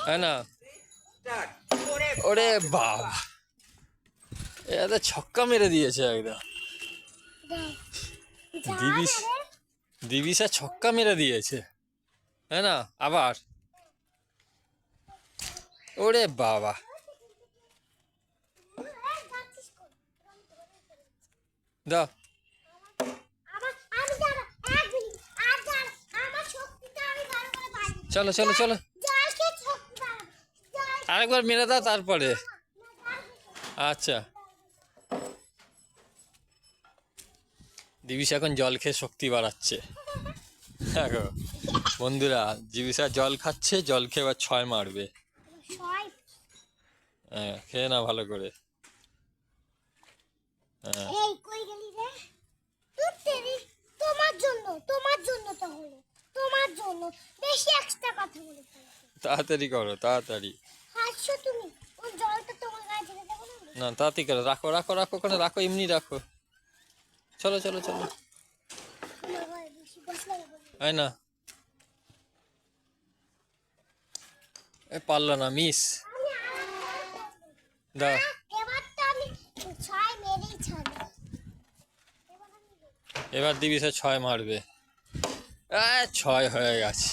है ना। ওরে বাবা, এটা তো ছক্কা মেরে দিয়েছে একদম। দিবিসা ছক্কা মেরে দিয়েছে, হ্যাঁ না। আবার ওরে বাবা, দাও। চলো চলো চলো, আরেকবার মেরে দাও তারপরে। আচ্ছা, দিবিসা এখন জল খেয়ে শক্তি বাড়াচ্ছে। দেখো বন্ধুরা, দিবিসা জল খাচ্ছে, জল খেয়ে এবার 6 মারবে। হ্যাঁ, খেয়ে না ভালো করে। হ্যাঁ, তাড়াতাড়ি করো, তাড়াতাড়ি। না, তাড়াতাড়ি করো, রাখো রাখো রাখো, ওখানে রাখো, এমনি রাখো। চলো চলো চলো, হয় না। পারলো না, মিস। দাও। এবার দিবিসা 6 মারবে। 6 হয়ে গেছে।